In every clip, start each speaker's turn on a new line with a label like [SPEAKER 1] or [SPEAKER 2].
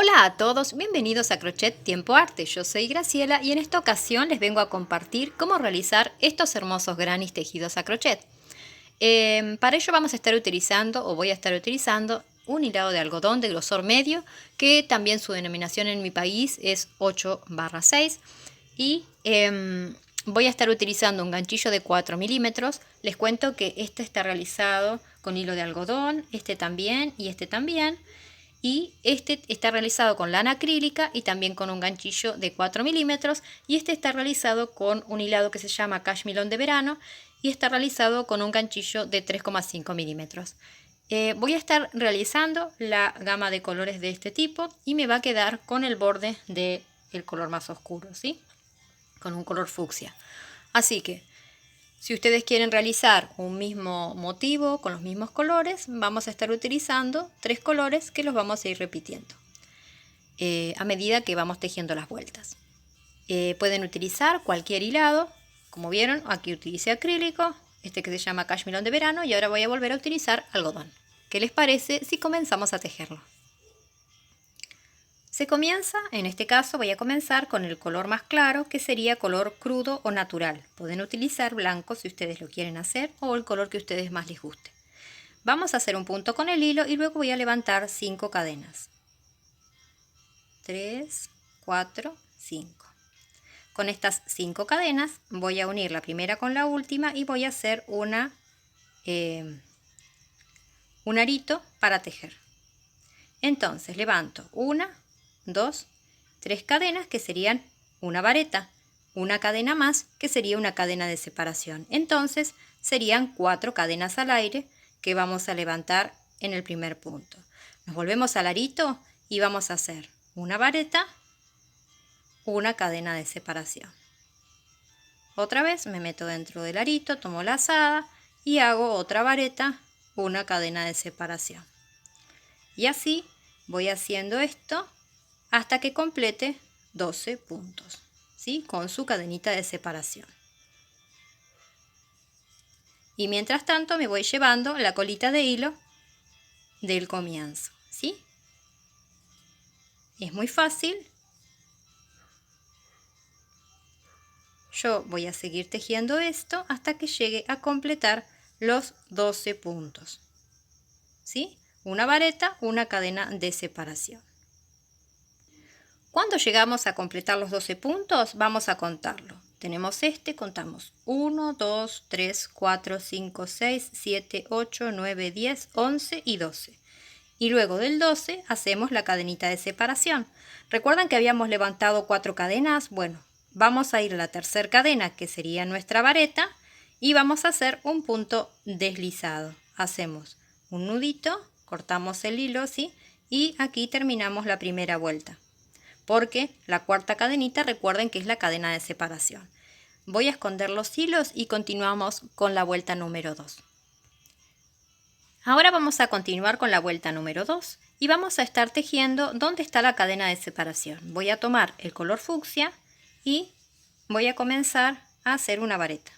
[SPEAKER 1] Hola a todos, bienvenidos a Crochet Tiempo Arte. Yo soy Graciela y en esta ocasión les vengo a compartir cómo realizar estos hermosos grannies tejidos a crochet. Para ello vamos a estar utilizando, o voy a estar utilizando, un hilado de algodón de grosor medio, que también su denominación en mi país es 8/6. Y voy a estar utilizando un ganchillo de 4 milímetros. Les cuento que este está realizado con hilo de algodón, este también y este también. Y este está realizado con lana acrílica y también con un ganchillo de 4 milímetros, y este está realizado con un hilado que se llama cashmilón de verano y está realizado con un ganchillo de 3,5 milímetros. Voy a estar realizando la gama de colores de este tipo y me va a quedar con el borde del color más oscuro, ¿sí? Con un color fucsia. Así que si ustedes quieren realizar un mismo motivo con los mismos colores, vamos a estar utilizando 3 colores que los vamos a ir repitiendo a medida que vamos tejiendo las vueltas. Pueden utilizar cualquier hilado. Como vieron, aquí utilicé acrílico, este que se llama cashmilón de verano, y ahora voy a volver a utilizar algodón. ¿Qué les parece si comenzamos a tejerlo? Se comienza, en este caso voy a comenzar con el color más claro, que sería color crudo o natural. Pueden utilizar blanco si ustedes lo quieren hacer, o el color que a ustedes más les guste. Vamos a hacer un punto con el hilo y luego voy a levantar 5 cadenas. 3, 4, 5. Con estas 5 cadenas voy a unir la primera con la última y voy a hacer un arito para tejer. Entonces levanto 1, 2, 3 cadenas, que serían una vareta, una cadena más, que sería una cadena de separación. Entonces serían 4 cadenas al aire que vamos a levantar en el primer punto. Nos volvemos al arito y vamos a hacer una vareta, una cadena de separación. Otra vez me meto dentro del arito, tomo la lazada y hago otra vareta, una cadena de separación. Y así voy haciendo esto hasta que complete 12 puntos, ¿sí? Con su cadenita de separación. Y mientras tanto me voy llevando la colita de hilo del comienzo, ¿sí? Es muy fácil. Yo voy a seguir tejiendo esto hasta que llegue a completar los 12 puntos, ¿sí? Una vareta, una cadena de separación. Cuando llegamos a completar los 12 puntos, vamos a contarlo. Tenemos contamos 1, 2, 3, 4, 5, 6, 7, 8, 9, 10, 11 y 12. Y luego del 12 hacemos la cadenita de separación. ¿Recuerdan que habíamos levantado 4 cadenas? Bueno, vamos a ir a la tercera cadena, que sería nuestra vareta, y vamos a hacer un punto deslizado. Hacemos un nudito, cortamos el hilo, ¿sí? Y aquí terminamos la primera vuelta, porque la cuarta cadenita, recuerden que es la cadena de separación. Voy a esconder los hilos y continuamos con la vuelta número 2. Ahora vamos a continuar con la vuelta número 2 y vamos a estar tejiendo donde está la cadena de separación. Voy a tomar el color fucsia y voy a comenzar a hacer una vareta.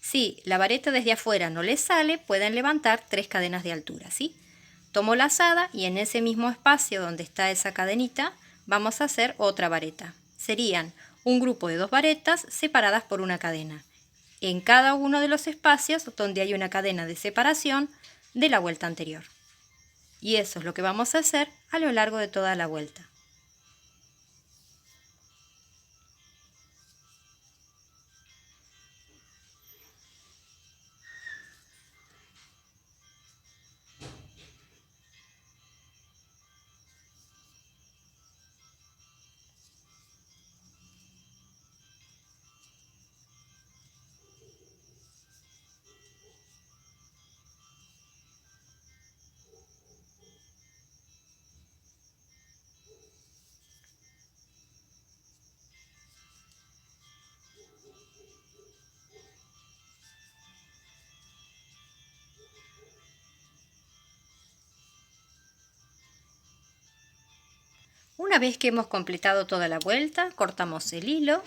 [SPEAKER 1] Si la vareta desde afuera no les sale, pueden levantar 3 cadenas de altura, ¿sí? Tomo la lazada y en ese mismo espacio donde está esa cadenita vamos a hacer otra vareta. Serían un grupo de 2 varetas separadas por una cadena en cada uno de los espacios donde hay una cadena de separación de la vuelta anterior. Y eso es lo que vamos a hacer a lo largo de toda la vuelta. Una vez que hemos completado toda la vuelta, cortamos el hilo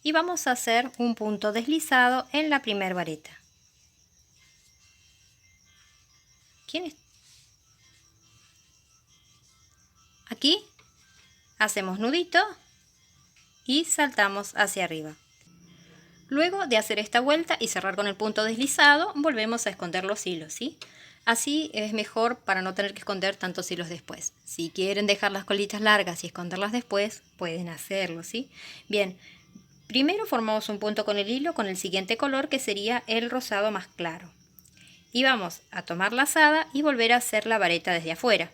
[SPEAKER 1] y vamos a hacer un punto deslizado en la primera vareta. ¿Quién es? Aquí hacemos nudito y saltamos hacia arriba. Luego de hacer esta vuelta y cerrar con el punto deslizado, volvemos a esconder los hilos, ¿sí? Así es mejor para no tener que esconder tantos hilos después. Si quieren dejar las colitas largas y esconderlas después, pueden hacerlo, ¿sí? Bien, primero formamos un punto con el hilo con el siguiente color, que sería el rosado más claro. Y vamos a tomar lazada y volver a hacer la vareta desde afuera.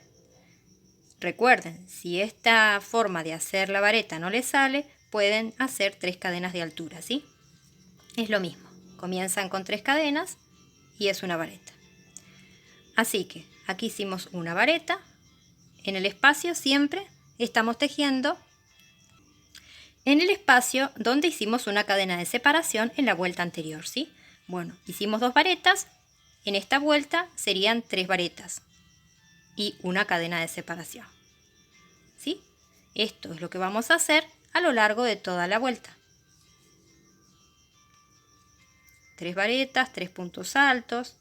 [SPEAKER 1] Recuerden, si esta forma de hacer la vareta no les sale, pueden hacer 3 cadenas de altura, ¿sí? Es lo mismo, comienzan con 3 cadenas y es una vareta. Así que aquí hicimos una vareta, en el espacio siempre estamos tejiendo en el espacio donde hicimos una cadena de separación en la vuelta anterior, ¿sí? Bueno, hicimos 2 varetas, en esta vuelta serían 3 varetas y una cadena de separación, ¿sí? Esto es lo que vamos a hacer a lo largo de toda la vuelta. 3 varetas, 3 puntos altos.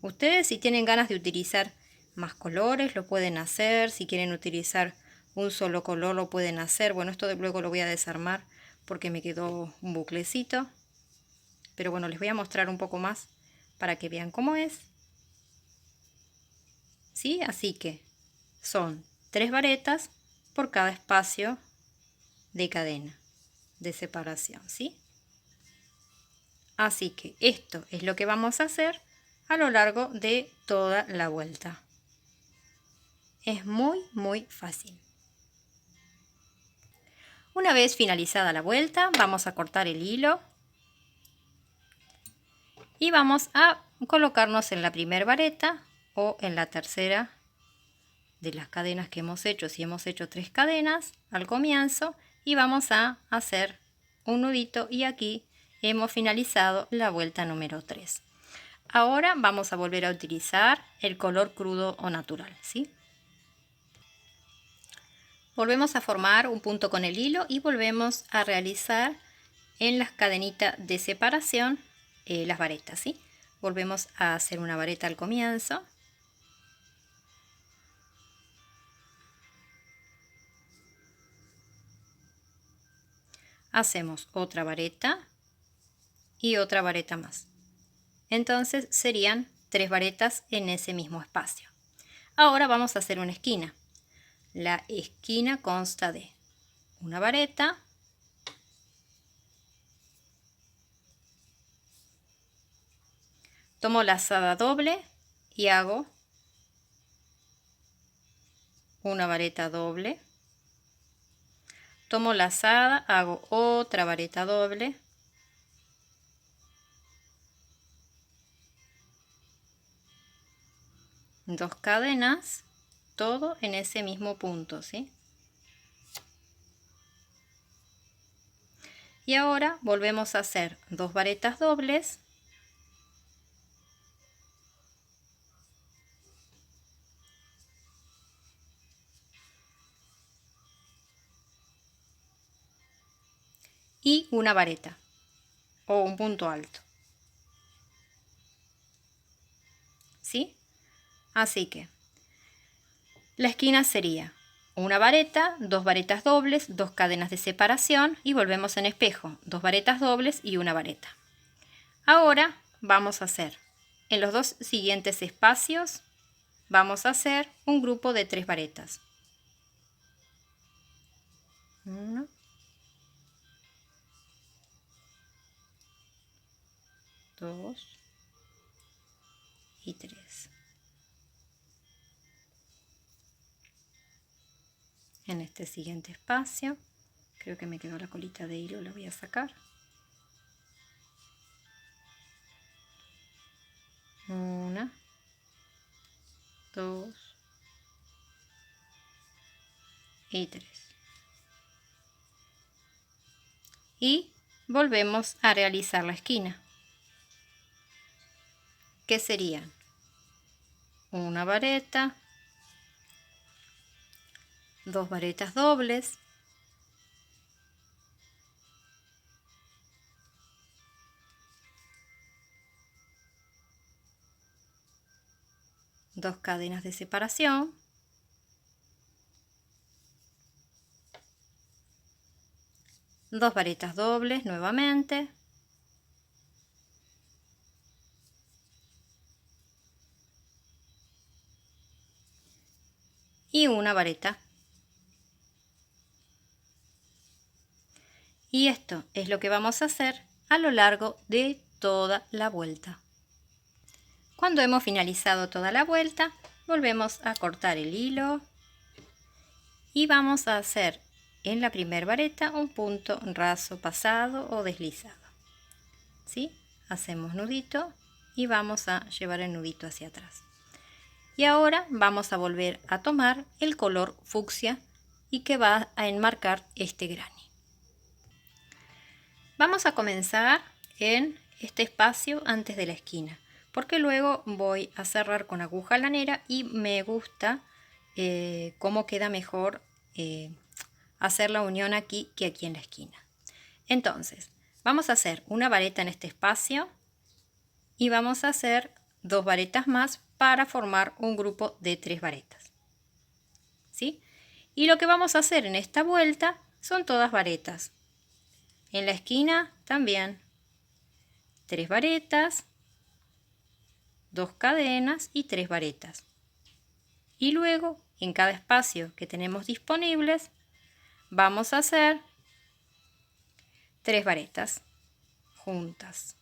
[SPEAKER 1] Ustedes, si tienen ganas de utilizar más colores, lo pueden hacer. Si quieren utilizar un solo color, lo pueden hacer. Bueno, esto luego lo voy a desarmar porque me quedó un buclecito. Pero bueno, les voy a mostrar un poco más para que vean cómo es. ¿Sí? Así que son 3 varetas por cada espacio de cadena de separación, ¿sí? Así que esto es lo que vamos a hacer a lo largo de toda la vuelta. Es muy fácil. Una vez finalizada la vuelta, vamos a cortar el hilo y vamos a colocarnos en la primera vareta o en la tercera de las cadenas que hemos hecho. Si hemos hecho 3 cadenas al comienzo, y vamos a hacer un nudito, y aquí hemos finalizado la vuelta número 3. Ahora vamos a volver a utilizar el color crudo o natural, ¿sí? Volvemos a formar un punto con el hilo y volvemos a realizar en las cadenitas de separación las varetas, ¿sí? Volvemos a hacer una vareta al comienzo. Hacemos otra vareta y otra vareta más. Entonces serían 3 varetas en ese mismo espacio. Ahora vamos a hacer una esquina. La esquina consta de una vareta, tomo lazada doble y hago una vareta doble, tomo lazada, hago otra vareta doble, dos cadenas, todo en ese mismo punto, ¿sí? Y ahora volvemos a hacer 2 varetas dobles, y una vareta o un punto alto, ¿sí? Así que la esquina sería una vareta, 2 varetas dobles, 2 cadenas de separación, y volvemos en espejo, 2 varetas dobles y una vareta. Ahora vamos a hacer en los 2 siguientes espacios, vamos a hacer un grupo de 3 varetas. 1, 2 y 3. En este siguiente espacio, creo que me quedó la colita de hilo, la voy a sacar. 1, 2 y 3. Y volvemos a realizar la esquina, que serían una vareta, 2 varetas dobles, 2 cadenas de separación, dos varetas dobles nuevamente, y una vareta. Y esto es lo que vamos a hacer a lo largo de toda la vuelta. Cuando hemos finalizado toda la vuelta, volvemos a cortar el hilo y vamos a hacer en la primera vareta un punto raso pasado o deslizado. ¿Sí? Hacemos nudito y vamos a llevar el nudito hacia atrás. Y ahora vamos a volver a tomar el color fucsia y que va a enmarcar este granny. Vamos a comenzar en este espacio antes de la esquina, porque luego voy a cerrar con aguja lanera y me gusta cómo queda mejor hacer la unión aquí que aquí en la esquina. Entonces, vamos a hacer una vareta en este espacio y vamos a hacer 2 varetas más para formar un grupo de 3 varetas. ¿Sí? Y lo que vamos a hacer en esta vuelta son todas varetas. En la esquina también 3 varetas, 2 cadenas y 3 varetas. Y luego en cada espacio que tenemos disponibles vamos a hacer 3 varetas juntas.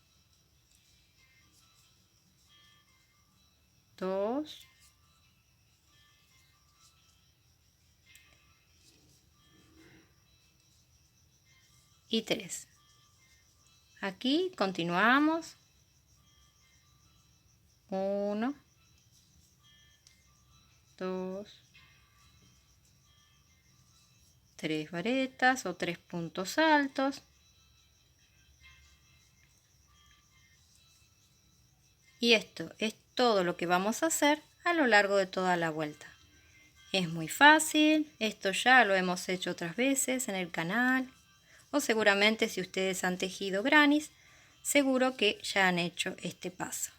[SPEAKER 1] 2 y 3. Aquí continuamos. 1, 2, 3 varetas o 3 puntos altos. Y esto es todo lo que vamos a hacer a lo largo de toda la vuelta. Es muy fácil, esto ya lo hemos hecho otras veces en el canal, o seguramente si ustedes han tejido grannies, seguro que ya han hecho este paso.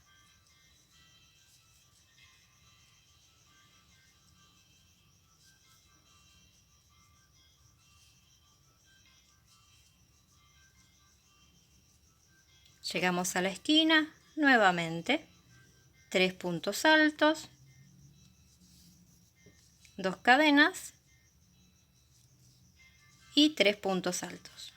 [SPEAKER 1] Llegamos a la esquina, nuevamente, 3 puntos altos, 2 cadenas y 3 puntos altos.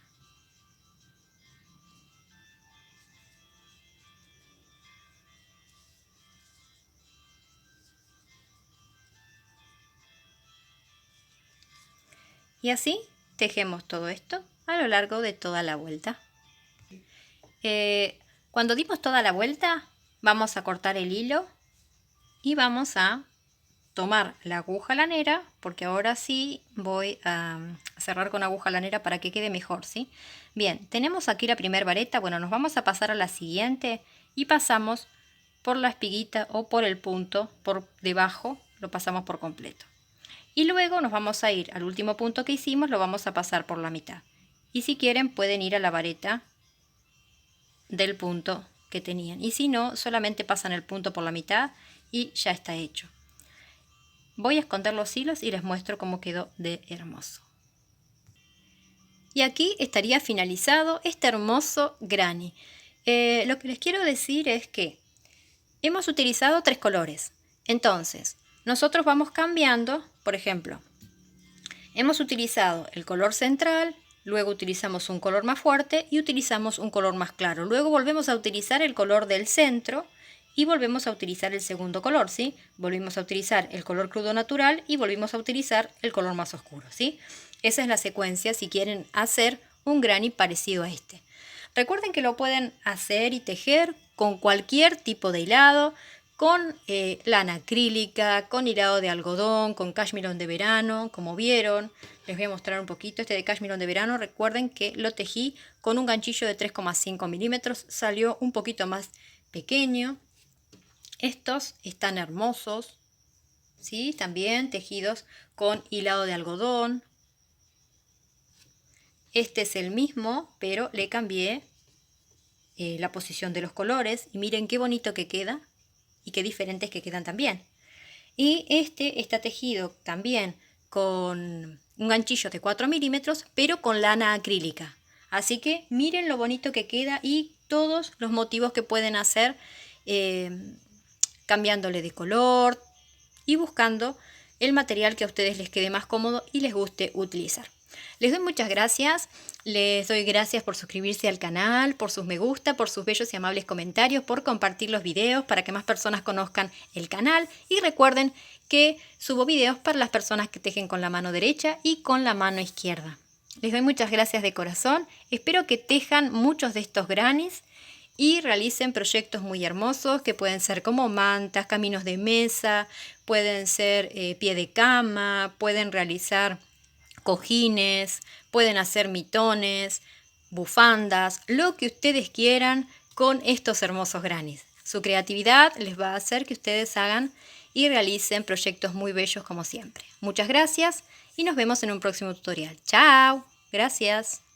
[SPEAKER 1] Y así tejemos todo esto a lo largo de toda la vuelta. Cuando dimos toda la vuelta, vamos a cortar el hilo y vamos a tomar la aguja lanera, porque ahora sí voy a cerrar con aguja lanera para que quede mejor, ¿sí? Bien, tenemos aquí la primera vareta. Bueno, nos vamos a pasar a la siguiente y pasamos por la espiguita o por el punto, por debajo, lo pasamos por completo. Y luego nos vamos a ir al último punto que hicimos, lo vamos a pasar por la mitad. Y si quieren pueden ir a la vareta del punto que tenían. Y si no, solamente pasan el punto por la mitad y ya está hecho. Voy a esconder los hilos y les muestro cómo quedó de hermoso. Y aquí estaría finalizado este hermoso granny. Lo que les quiero decir es que hemos utilizado 3 colores. Entonces, nosotros vamos cambiando, por ejemplo, hemos utilizado el color central, luego utilizamos un color más fuerte y utilizamos un color más claro. Luego volvemos a utilizar el color del centro y volvemos a utilizar el segundo color, ¿sí? Volvimos a utilizar el color crudo natural y volvimos a utilizar el color más oscuro, ¿sí? Esa es la secuencia si quieren hacer un granny parecido a este. Recuerden que lo pueden hacer y tejer con cualquier tipo de hilado, con lana acrílica, con hilado de algodón, con cashmere de verano, como vieron. Les voy a mostrar un poquito este de cashmere de verano. Recuerden que lo tejí con un ganchillo de 3,5 milímetros, salió un poquito más pequeño. Estos están hermosos, ¿sí? También tejidos con hilado de algodón. Este es el mismo, pero le cambié la posición de los colores. Y miren qué bonito que queda y qué diferentes que quedan también. Y este está tejido también con un ganchillo de 4 milímetros, pero con lana acrílica. Así que miren lo bonito que queda y todos los motivos que pueden hacer cambiándole de color y buscando el material que a ustedes les quede más cómodo y les guste utilizar. Les doy muchas gracias, les doy gracias por suscribirse al canal, por sus me gusta, por sus bellos y amables comentarios, por compartir los videos para que más personas conozcan el canal y recuerden que subo videos para las personas que tejen con la mano derecha y con la mano izquierda. Les doy muchas gracias de corazón, espero que tejan muchos de estos grannies y realicen proyectos muy hermosos que pueden ser como mantas, caminos de mesa, pueden ser pie de cama, pueden realizar cojines, pueden hacer mitones, bufandas, lo que ustedes quieran con estos hermosos grannies. Su creatividad les va a hacer que ustedes hagan y realicen proyectos muy bellos como siempre. Muchas gracias y nos vemos en un próximo tutorial. ¡Chao! Gracias.